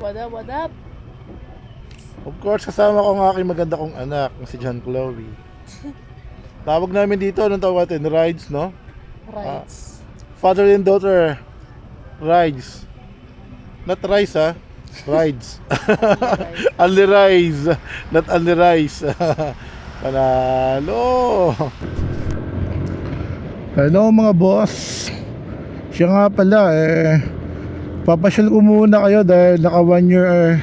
What up, what up? Of course, kasama ko ang aking maganda kong anak, si John Chloe. Tawag namin dito, anong tawag natin? Rides, no? Rights. Father and daughter rides. Not rice, ha? Rides. Only rice. Not only rice. Panalo. Hello mga boss. Siya nga pala papasyal ko muna kayo dahil naka 1 year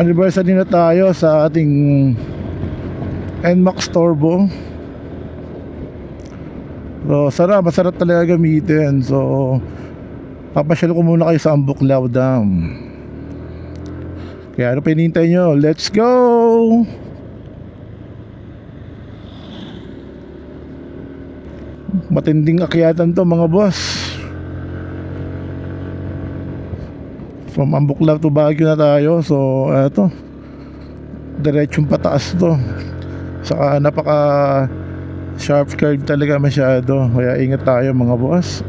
anniversary na tayo sa ating NMAX Turbo. So masarap talaga gamitin. So papasyal ko muna kayo sa Ambuklaw Dam. Kaya ano pa hinihintay nyo? Let's go! Matinding akyatan to mga boss. From Ambuklaw to Baguio na tayo. So eto, diretsong pataas to. Saka napaka sharp curve talaga masyado. Kaya ingat tayo mga boss.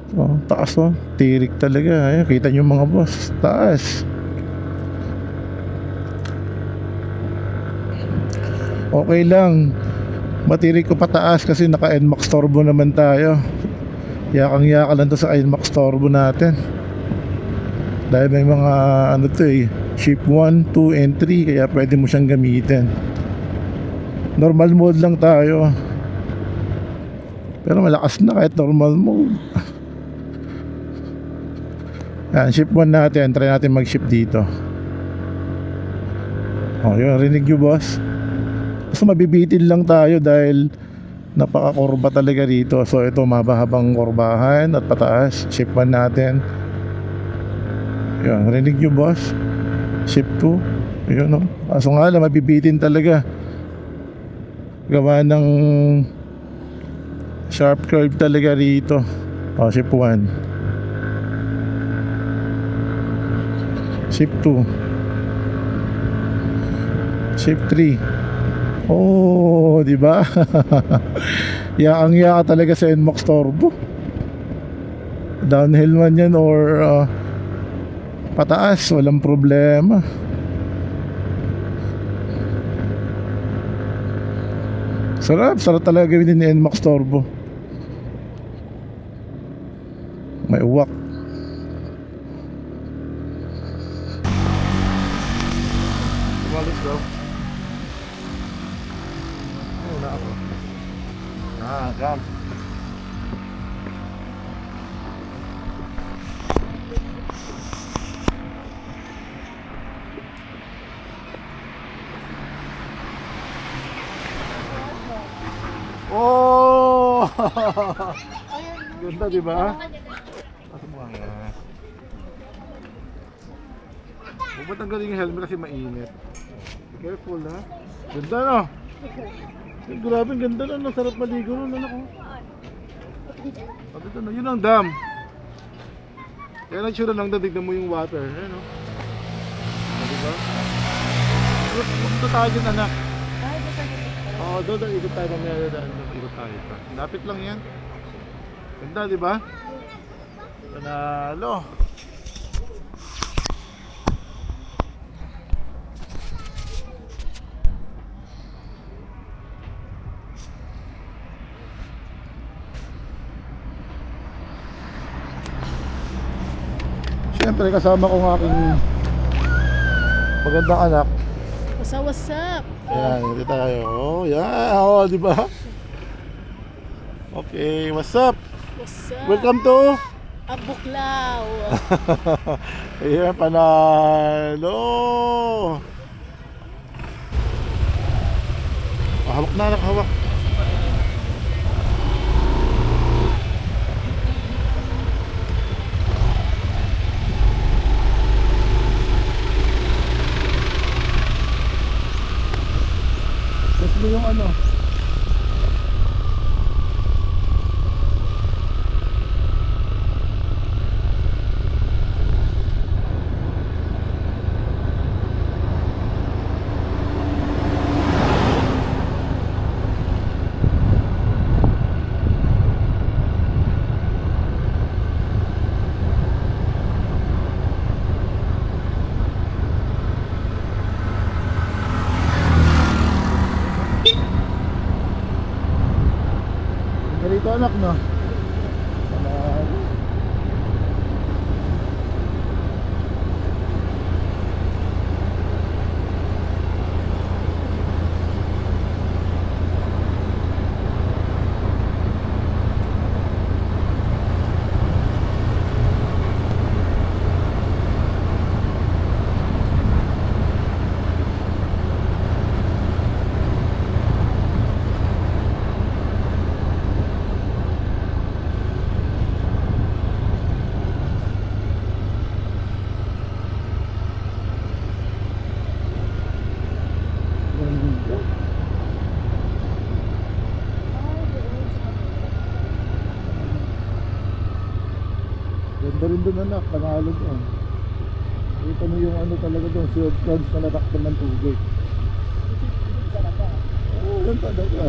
So, taas oh, tirik talaga. Ayan, kita nyo mga boss, taas. Okay lang, matirik ko pataas kasi naka NMAX Turbo naman tayo. Yakang-yaka lang to sa NMAX Turbo natin. Dahil may mga ano to Ship 1, 2, and 3. Kaya pwede mo siyang gamitin. Normal mode lang tayo. Pero malakas na kahit normal mode. Yan, ship 1 natin. Try natin mag-ship dito. Oh, yun, rinig nyo boss. Basta mabibitin lang tayo dahil napaka-kurba talaga rito. So ito, mabahabang kurbahan at pataas. Ship 1 natin. Yun, rinig nyo boss. Ship 2. Yun no. Kaso nga lang, mabibitin talaga. Gawa ng sharp curve talaga rito. Oh, ship 1. Ship 2. Ship 3. Oh, di ba? Yaang-yaka talaga sa NMAX Turbo. Downhill man yan or pataas, walang problema. Sarap talaga gawin ni NMAX Turbo. May uwak. Let's go. Ayun na ako. Come. Oh! Ganda, di ba? Asa mo nga. Huwag tanggalin yung helmet kasi mainit. Careful ha. Ganda no. Ay, grabe ganda no. Sarap maligo no. Ano ko. Pagkita no. Yun ang dam. Kaya nagsura lang daw. Tignan mo yung water. Ayan no. Diba? Punta tayo dyan anak. Oo, doon ikot tayo mamaya daan. Ikot tayo pa. Lapit lang yan. Ganda diba? Panalo. Siyempre kasama ko ng aking magandang anak. What's up? Yan, dito tayo. Oh, yan. Oh, di ba? Okay, what's up? What's up? Welcome to Ambuklaw. Ayan, panalo. Hawak na, hawak. Mo yung ano. anak na. Panalo. Ganda rin doon anak, panalo doon. Kita mo yung ano talaga doon, silk plants na natakpan ng tubig. Oo, yan talaga.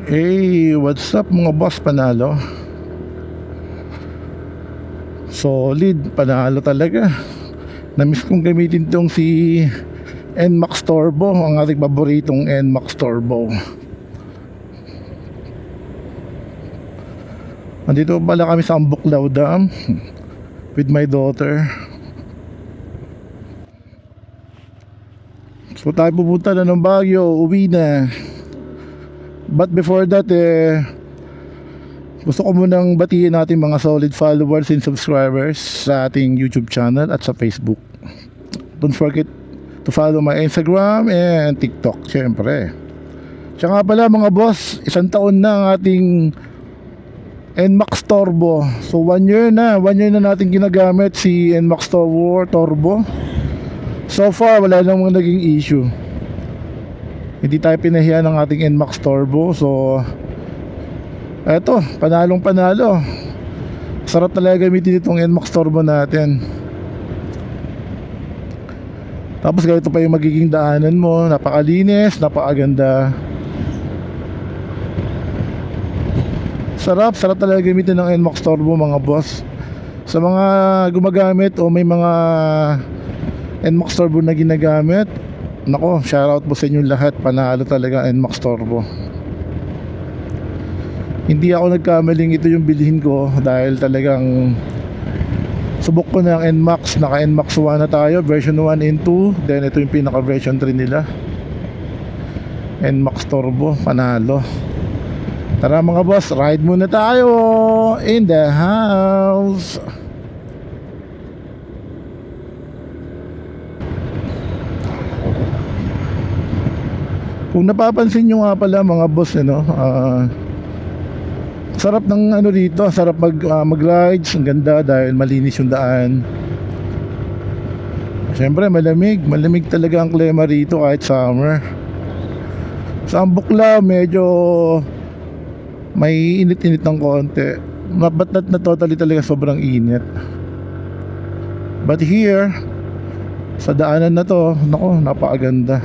Hey, what's up mga boss? Panalo. Solid, panalo talaga. Namiss kong gamitin tong si NMAX Turbo, ang ating paboritong NMAX Turbo. Nandito pala kami sa Ambuklaw Dam with my daughter. So tayo pupunta na ng Baguio, uwi na. But before that gusto ko munang batiin natin mga solid followers and subscribers sa ating YouTube channel at sa Facebook. Don't forget to follow my Instagram and TikTok, syempre. Tsaka pala mga boss, 1 taon na ang ating NMAX Turbo. So 1 year na natin ginagamit si NMAX Turbo. So far wala namang naging issue. Hindi tayo pinahiya ng ating NMAX Turbo. So eto, panalong panalo. Sarap talaga gamitin itong NMAX Turbo natin. Tapos ganito pa yung magiging daanan mo. Napakalinis, napakaganda. Sarap talaga gamitin ng NMAX Turbo mga boss. Sa mga gumagamit o may mga NMAX Turbo na ginagamit, nako, shoutout po sa inyo lahat. Panalo talaga NMAX Turbo. Hindi ako nagkamaling ito yung bilhin ko dahil talagang subok ko na ang NMAX. Naka NMAX 1 na tayo, version 1 and 2. Then ito yung pinaka version 3 nila, NMAX Turbo. Panalo. Tara mga boss, ride muna tayo in the house. Kung napapansin nyo nga pala mga boss, sarap ng dito, sarap mag-rides, ang ganda dahil malinis yung daan. Siyempre malamig talaga ang klima rito kahit summer. Sa Ambuklaw medyo may init-init ng konti. But not totally talaga sobrang init. But here sa daanan na to, nako, napakaganda.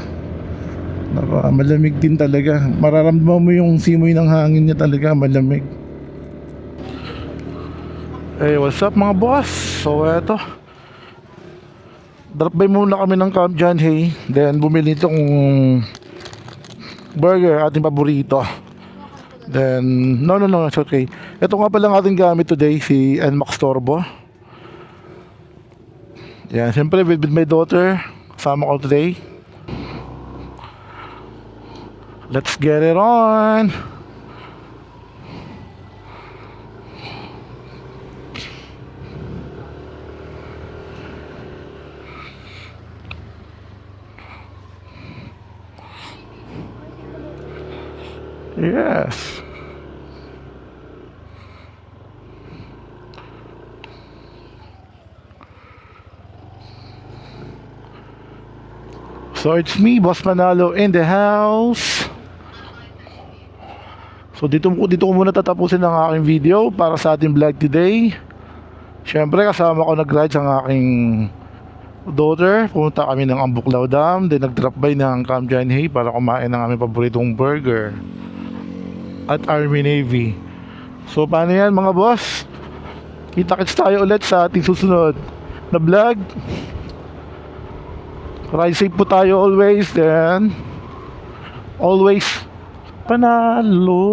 Malamig din talaga. Mararamdaman mo yung simoy ng hangin niya talaga, malamig. Hey, what's up mga boss? So eto, drop by muna kami ng Camp John Hay. Then bumili itong burger, ating paborito. Then, no, it's okay. Ito nga pala ang ating gamit today, si NMAX Turbo. Yan, siyempre with my daughter, kasama ko today. Let's get it on. Yes. So it's me, Boss Manalo in the house. So dito ko muna tatapusin ang aking video para sa ating vlog today. Siyempre kasama ko nag-ride ang aking daughter. Pumunta kami ng Ambuklaw Dam. Then nag-drop by ng Camp John Hay para kumain ng aming paboritong burger at Army Navy. So paano yan mga boss? Kita-kits tayo ulit sa ating susunod na vlog. Ride safe po tayo always. Then always panalo.